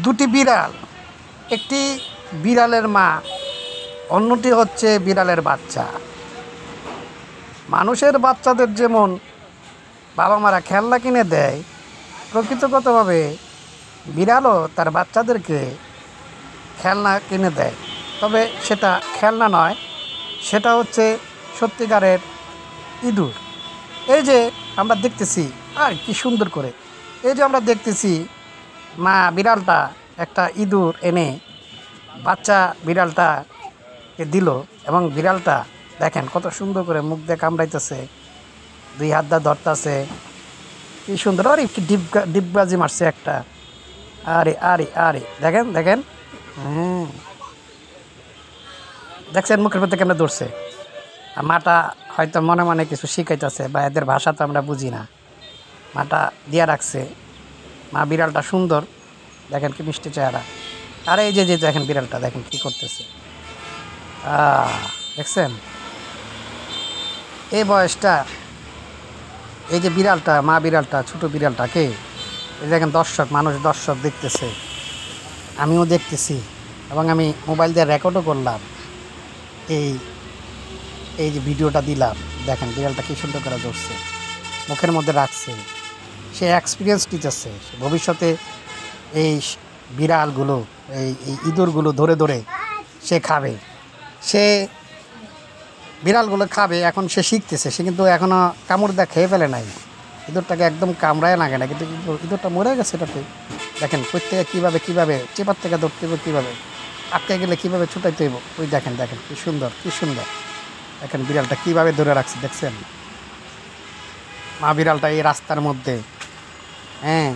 দুটি বিড়াল, একটি বিড়ালের মা, অন্যটি হচ্ছে বিড়ালের বাচ্চা। মানুষের বাচ্চাদের যেমন বাবা মারা খেলনা কিনে দেয়, প্রকৃতগতভাবে বিড়ালও তার বাচ্চাদেরকে খেলনা কিনে দেয়। তবে সেটা খেলনা নয়, সেটা হচ্ছে সত্যিকারের ইঁদুর। এই যে আমরা দেখতেছি, আর কি সুন্দর করে এই যে আমরা দেখতেছি, মা বিড়ালটা একটা ইঁদুর এনে বাচ্চা বিড়ালটাকে দিল, এবং বিড়ালটা দেখেন কত সুন্দর করে মুখ দিয়ে কামড়াইতেছে, দুই হাত দা ধরতেছে, কি সুন্দর। আরে কি ডিপবাজি মারছে একটা, আরে আরে আরে দেখেন দেখেন, হ্যাঁ দেখছেন মুখের মধ্যে কেমন ধরছে। আর মাটা হয়তো মনে মনে কিছু শিখাইতেছে, বা এদের ভাষা তো আমরা বুঝি না, মাটা দিয়া রাখছে। মা বিড়ালটা সুন্দর, দেখেন কি মিষ্টি চেহারা। আরে এই যে যে দেখেন বিড়ালটা দেখেন কি করতেছে, দেখছেন এই বয়সটা, এই যে বিড়ালটা, মা বিড়ালটা, ছোটো বিড়ালটাকে এই দেখেন দর্শক দেখতেছে, আমিও দেখতেছি, এবং আমি মোবাইল দিয়ে রেকর্ডও করলাম, এই যে ভিডিওটা দিলাম। দেখেন বিড়ালটা কি সুন্দর করে ধরছে, মুখের মধ্যে রাখছে, সে এক্সপিরিয়েন্স নিতেছে। ভবিষ্যতে এই বিড়ালগুলো, এই ইঁদুরগুলো ধরে ধরে সে খাবে, সে বিড়ালগুলো খাবে। এখন সে শিখতেছে, সে কিন্তু এখনও কামড় দিয়ে খেয়ে ফেলে নাই, ইঁদুরটাকে একদম কামড়ায় লাগে না, কিন্তু ইঁদুরটা মরে গেছে। এটাতে দেখেন প্রত্যেকে কীভাবে চেপার থেকে ধরতে হবে, কীভাবে আটকে গেলে কীভাবে ছুটাইতে হইব, ওই দেখেন দেখেন কি সুন্দর দেখেন বিড়ালটা কীভাবে ধরে রাখছে, দেখছেন মা বিড়ালটা এই রাস্তার মধ্যে, হ্যাঁ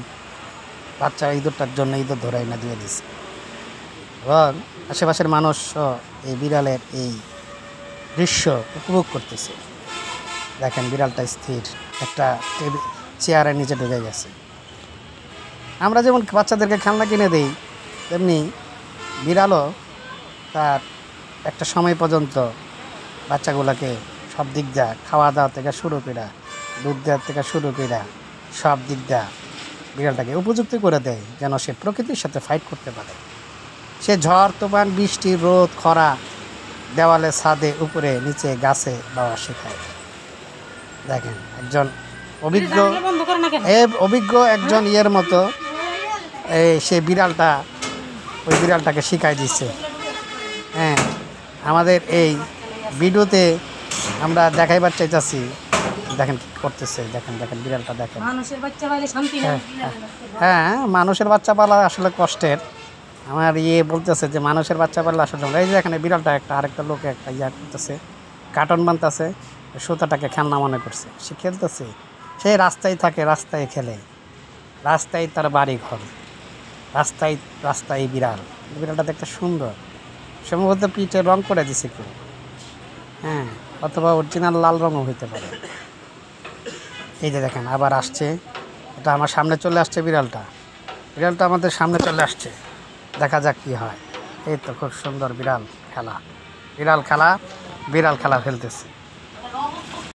বাচ্চা ইঁদুরটার জন্য ইঁদুর ধরাই না দিয়ে দিছে। এবং আশেপাশের মানুষ এই বিড়ালের এই দৃশ্য উপভোগ করতেছে। দেখেন বিড়ালটা স্থির একটা চেয়ারের নিচে ঢুকে গেছে। আমরা যেমন বাচ্চাদেরকে খেলনা কিনে দিই, তেমনি বিড়ালও তার একটা সময় পর্যন্ত বাচ্চাগুলোকে সব দিক দিয়ে খাওয়া দাওয়া থেকে শুরু করে, দুধ দেওয়ার থেকে শুরু করে সব দিক দিয়ে বিড়ালটাকে উপযুক্ত করে দেয়, যেন সে প্রকৃতির সাথে ফাইট করতে পারে। সে ঝড় তুফান, বৃষ্টি, রোদ, খরা, দেওয়ালে, ছাদে, উপরে নিচে, গাছে বাবা শেখায়। দেখেন একজন অভিজ্ঞ একজন ইয়ের মতো সে ওই বিড়ালটাকে শিখাই দিচ্ছে। হ্যাঁ, আমাদের এই ভিডিওতে আমরা দেখাইবার চাইতেছি, দেখেন কি করতেছে, দেখেন দেখেন বিড়ালটা দেখেন। হ্যাঁ, মানুষের বাচ্চা পালা আসলে কষ্টের। আমার বলতেছে যে মানুষের বাচ্চা পালা আসলে, এই যে এখানে বিড়ালটা আরেকটা লোকে একটা করতেছে, কার্টন বানতেছে, সুতাটাকে খেলনা মনে করছে, সে খেলতেছে। সে রাস্তায় থাকে, রাস্তায় খেলে, রাস্তায় তার বাড়ি ঘর, রাস্তায় বিড়ালটা দেখতে সুন্দর। সম্ভবত পিঠে রং করে দিছে কেউ, হ্যাঁ, অথবা অরিজিনাল লাল রঙও হইতে পারে। এই যে দেখেন আবার আসছে, এটা আমার সামনে চলে আসছে, বিড়ালটা আমাদের সামনে চলে আসছে। দেখা যাক কি হয়। এই তো খুব সুন্দর বিড়াল খেলা ফেলতেছে।